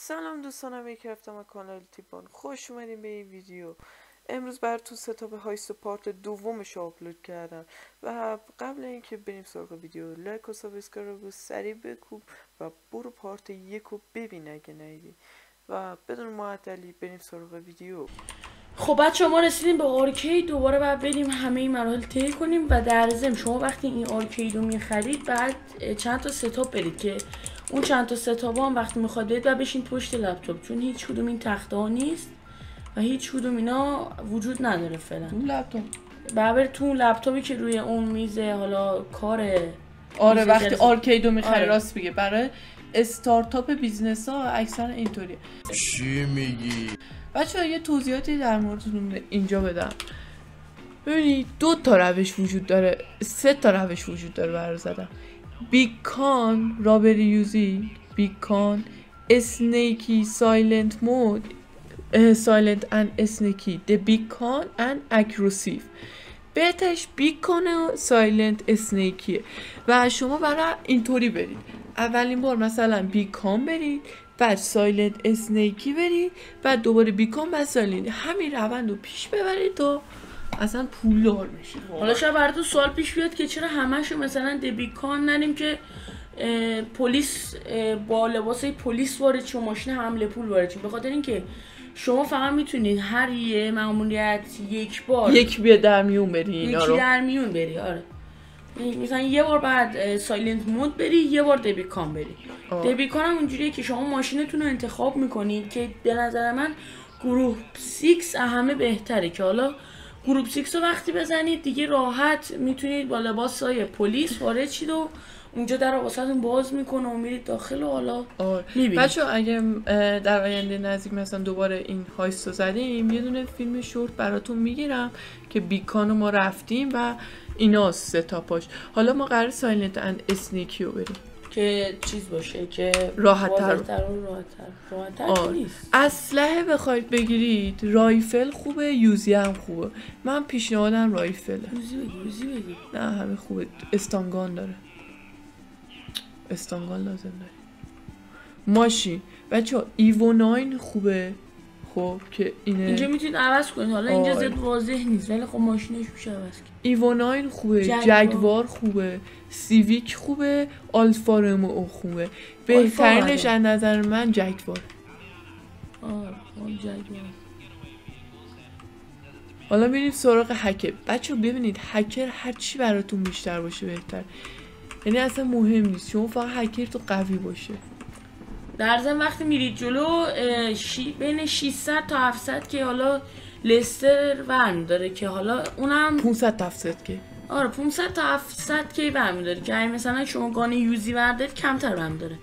سلام دوستانم، یک هفته ما کانال تیپان خوش اومدیم به این ویدیو. امروز براتون ستاپ هایست پارت دومش آپلود کردم و قبل اینکه بریم سراغ ویدیو لایک و سابسکرایب رو سریع بکوب و برو پارت یکو ببین اگه ندیدی و بدون معطلی بریم سراغ ویدیو. خب بچه ما رسیدیم به آرکید. دوباره باید بریم همه این مراحل طی کنیم و در ضمن شما وقتی این آرکید رو میخرید بعد چند تا ستاپ برید که اون چند تا ستاپ هم وقتی میخواد برید و بشین پشت لپتاپ، چون هیچ کدوم این تخته ها نیست و هیچ کدوم اینا وجود نداره فعلا. اون لپتاپ بعد تو اون لپتاپی که روی اون میزه حالا کاره. آره وقتی آرکید رو میخره. آره. راست میگه، برای استارتاپ بیزنس ها اکثر اینطوریه. چی میگی؟ بچه‌ها یه توضیحاتی در موردتون اینجا بدم. ببینید دو تا روش وجود داره، سه تا روش وجود داره برای زدن. بیکان رابری یوزی، بیکان اسنیکی سایلنت مود، سایلنت اند اسنیکی، د بیکان اند اکروسیو. بهترش بیکان و سایلنت اسنیکیه و شما برای اینطوری برید. اولین بار مثلا بیکان برید، بعد سایلنت اسنیکی برید، بعد دوباره بیکان بعد سایلنت. همین روند رو پیش ببرید تا اصلا پولدار میشید. حالا شاید براتون سوال پیش بیاد که چرا همه‌شو مثلا د بیکان نریم که پلیس با لباس پلیس وارد شه، ماشین حمله پول وارد شه. به خاطر اینکه شما فقط میتونید هر یه ماموریت یک بار یک بیا در میون بری اینا رو. یکی در میون بری. آره مثلا یه بار بعد سایلنت مود بری، یه بار د بیکان بری. د بیکان هم اونجوریه که شما ماشینتون رو انتخاب میکنید که به نظر من گروه 6 همه بهتره که حالا گروه 6 رو وقتی بزنید دیگه راحت میتونید با لباسای پلیس وارد شید و اونجا در واسهتون باز میکنه و میرید داخل و حالا میبینید. بچه‌ها اگه در آینده نزدیک مثلا دوباره این هایست رو زدیم یه دونه فیلم شورت براتون میگیرم که بیکانو ما رفتیم و اینا ستاپاش. حالا ما قرار سایلنت اند اسنیکی رو بریم که چیز باشه که راحت‌تر نیست. اسلحه بخواید بگیرید رایفل خوبه، یوزی هم خوبه. من پیشنهادم رایفله. یوزی بگی. نه همه خوبه. استانگان داره، استانگان لازم داره. ماشین بچه‌ها ایوو 9 خوبه. خب که اینجا میتونید عوض کنید. حالا اینجا زیاد واضح نیست ولی خب ماشینش میشه عوض کرد. ایوو 9 خوبه، جگوار خوبه، سیویک خوبه، آلفا رمو خوبه. بهترینش از نظر من جگوار. جگوار. حالا میریم سراغ هکر. بچه‌ها ببینید هکر هر چی براتون بیشتر باشه بهتر. یعنی اصلا مهم نیست، شما فقط هکر تو قوی باشه. در ضمن وقتی میرید جلو بین 600 تا 700 که حالا لستر ون داره که حالا اونم 500 تا 700 که. آره 500 تا 700 که ون داره که مثلا شما گانه یوزی وردارید کمتر ون داره.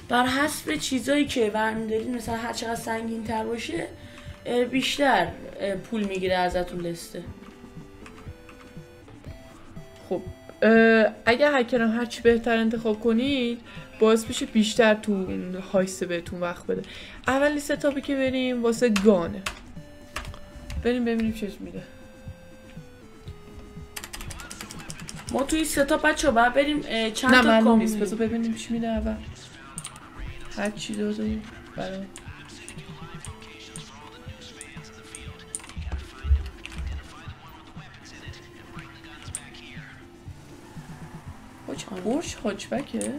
بر حسب چیزایی که ون دارید مثلا هر چقدر سنگین تر باشه بیشتر پول میگیره ازتون لسته. خب اگه هکرم هرچی بهتر انتخاب کنید باعث بشه بیشتر تو هایست بهتون وقت بده. اولی ستاپی که بریم واسه گانه. بریم ببینیم چه میده. ما توی ستاپ بچه‌ها باید بریم چند نه تا معلوم نیست، بذار ببینیم چی میده. اول هر چی داده برای پورش هاچبکه.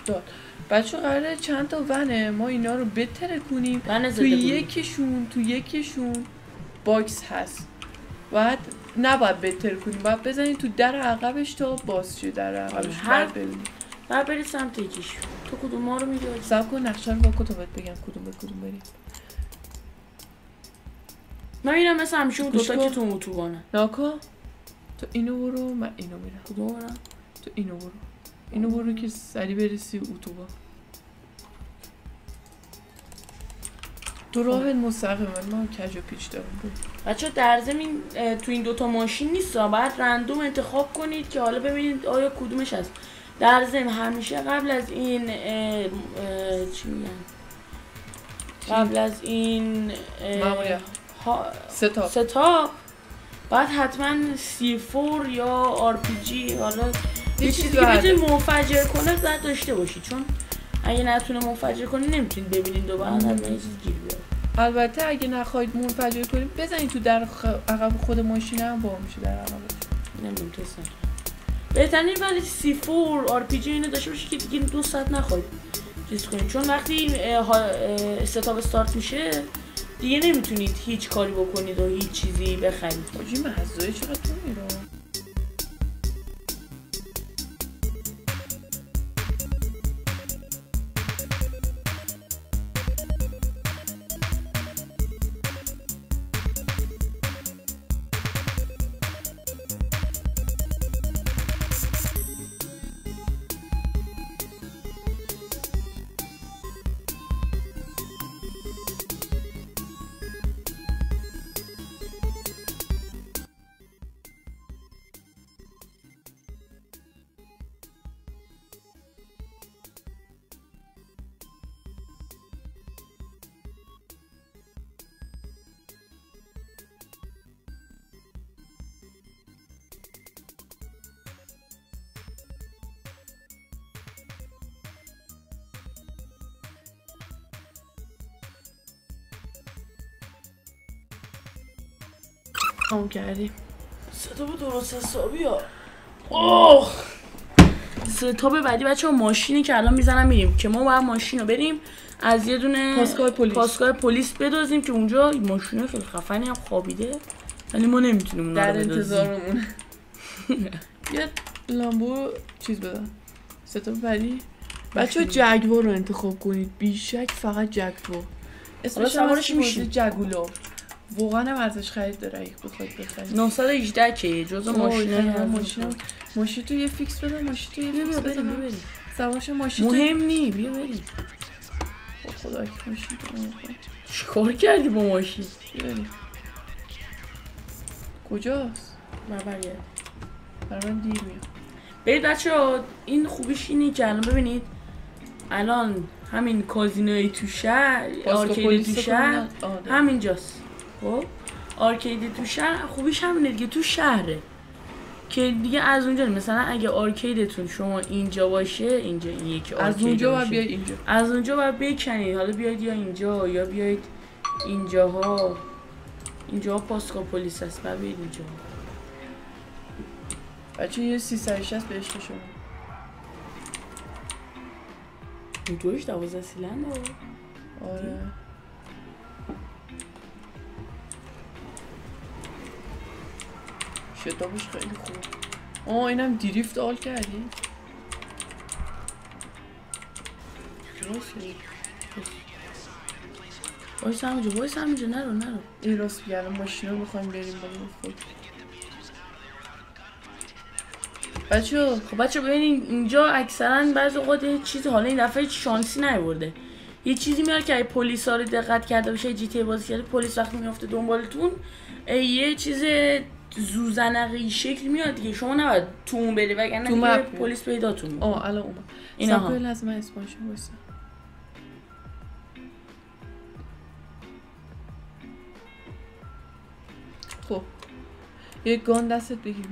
داد. بچه قراره چند تا ونه ما اینا رو بترکونیم. تو یکیشون باکس هست. نباید بترکونیم، باید بزنیم تو در عقبش تا باز شه در عقبش. بعد برید سمت یکیش. تو کدوم ما رو میگی؟ صبر کن نقشه رو با تو بهت بگم کدوم به کدوم بریم. من میرم مثل همیشه اون دوتا که تو اتوبانه. ناکا تو اینو برو، من اینو میرم. کدوم برم؟ تو اینو برو که سریع برسی اتوبان. تو راه مستقیم من کج و پیچ دارم. بچه در ضمن تو این دوتا ماشین نیست، باید رندوم انتخاب کنید که حالا ببینید آیا کدومش هست. در ضمن همیشه قبل از این چی میگن؟ قبل از این ستاپ باید حتما C4 یا RPG حالا یه چیزی که بتونی منفجر کنه باید داشته باشی، چون اگه نتونه منفجر کنی نمیتونید ببینید دوباره از من یه چیز گیر بیاد. البته اگه نخواید منفجر کنید بزنید تو در عقب خود ماشین هم با میشه در عقبش. نمیدونم تست نکردم. بهترین ولی C4 RPG اینو داشته باشی که دیگه 2 ساعت نخواید چیز کنید، چون وقتی ستاپ استارت میشه دیگه نمیتونید هیچ کاری بکنید و هیچ چیزی بخرید. حاجی مزه‌ای چقدر تو میره. همون کردیم ستاپ درست حسابی ها. اوه ستاپ بعدی بچه ها ماشینی که الان میزنم میریم که ما باید ماشین رو بریم از یه دونه پاسگاه پلیس بدازیم که اونجا ماشین خیلی خفنی هم خوابیده ولی ما نمیتونیم اون در انتظارمون. یه لامبو چیز بدن ستاپ بعدی بچه ها جگوار رو انتخاب کنید، بیشک فقط جگوار. اسمش سوارش میشه جگولو. واقعا هم ارزش خرید داره اگه بخواید بخرید. 918 که جزو ماشین تو یه فیکس بده، ماشین تو یه فیکس بده. بریم سوارش ماشین مهم نی، بیا بریم. خدا که ماشین تو چیکار کردی با ماشین؟ بریم. کجاست؟ برگرد. برای من دیر میاد. برید بچه‌ها، این خوبیش اینه که الان ببینید الان همین کازینوی تو شهر، آرکید تو شهر همینجاست. خب آرکید تو شهر خوبیش همینه دیگه، تو شهره که دیگه از اونجا مثلا اگه آرکیدتون شما اینجا باشه، اینجا این یکی آرکید از اونجا باید بیاید اینجا، از اونجا باید بکنید، حالا بیاید یا اینجا یا بیاید اینجاها. اینجا پاسگاه پلیس هست، بعد بیاید اینجا. بچه یه 360 بهش شما اینطوریش 12 سیلندر. آره شتابش خیلی خوب. اینم دریفت آل کردی؟ وایس همینجا نرو. این راست بگه الان ماشین رو میخوایم بریم بریم بچه ببینید اینجا اکثرا بعضی اوقات چیزی، حالا این دفعه شانسی نیورده، یه چیزی میاد که پلیس ها رو دقت کرده باشه، جی تی بازی کرده، پلیس وقتی میافته دنبالتون یه چیز زوزنقی شکل میاد دیگه، شما نباید تو اون بری وگرنه پلیس پیداتون میکنه. الان اومد. اینا ها لازم اسمشون واسه. خب یه گان دستت بگیر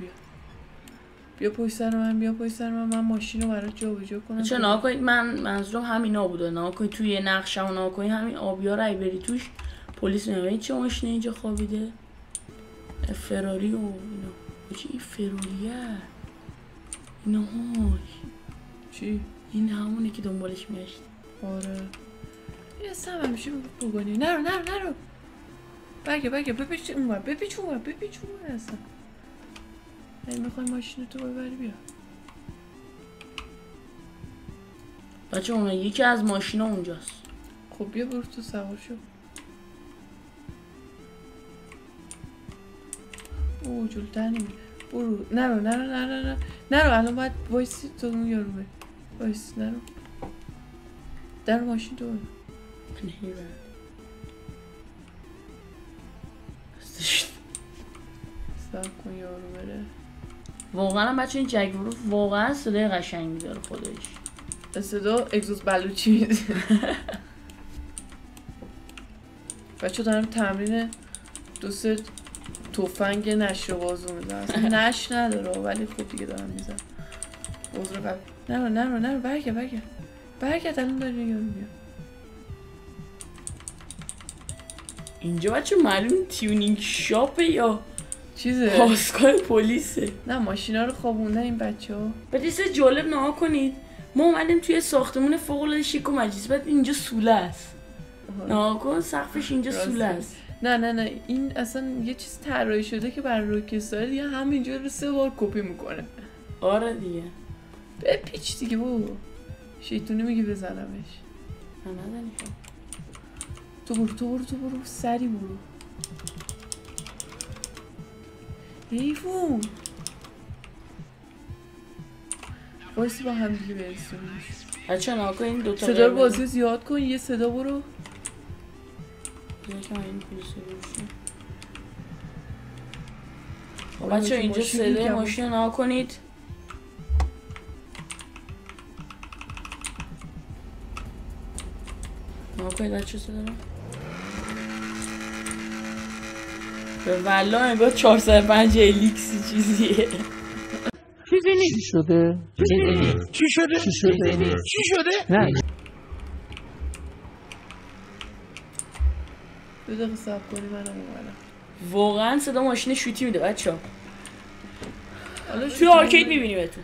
بیا پشت سر من ماشین رو برات جابجا کنم. چه نها کنید، من منظورم همینا بوده، نها کنید توی نقشه و نها کنید همین آبیا رو بری توش پلیس نمیبینید چه ماشینه اینجا خوابیده، فراری و اینا. چی این فراریه؟ اینا چی؟ این همونه که دنبالش میشت. آره یه سم همیشه بگونی نرو بگه بپیچ اونور اصلا. میخوای ماشین تو ببری بیا. بچه اونه یکی از ماشینا اونجاست. خب بیا برو تو سوار شو. جلوتر نمی برو. نرو الان باید وایسی تو اون یارو بری. وایس نرو در ماشین تو بری. سب کن یارو بره. واقعا بچه این جگورو واقعا صدای قشنگی داره خودش. صدا اگزوز بلوچی میده. بچه دارم تمرین دوست تفنگ نشر بازو میزن. اصلا نش نداره ولی خب دیگه دارم میزن. عذر قبل. نرو برگرد. برگرد الان داره یارو میاد. اینجا بچه معلوم تیونینگ شاپه یا چیزه؟ پاسگاه پلیسه. نه ماشینا رو خوابوندن این بچه‌ها. بعد یه چیز جالب نها کنید، ما اومدیم توی ساختمون فوق‌العاده شیک و مجیز، بعد اینجا سوله است. نها کن سقفش اینجا سوله است. نه این اصلا یه چیز طراحی شده که برای روکستار دیگه همینجا رو 3 بار کپی میکنه. آره دیگه. به پیچ دیگه بابا. شیطونی میگی بزنمش. نه نزنی. تو برو سری برو. حیوان. وایسی با هم دیگه برسونیش. بچه نها کن این دوتا صدا رو بازی زیاد کن، یه صدا برو. یکم این پلیس رو بچه اینجا صدای ماشین رو نها کنید. نها کنید بچه صدا رو. به والله انگار 405 الیکسی چیزیه. چی شده؟ نه دو دقیقه صبر کنی منم اومدم. واقعا صدا ماشین شوتی میده بچه ها. حالا توی آرکید میبینی بهتون.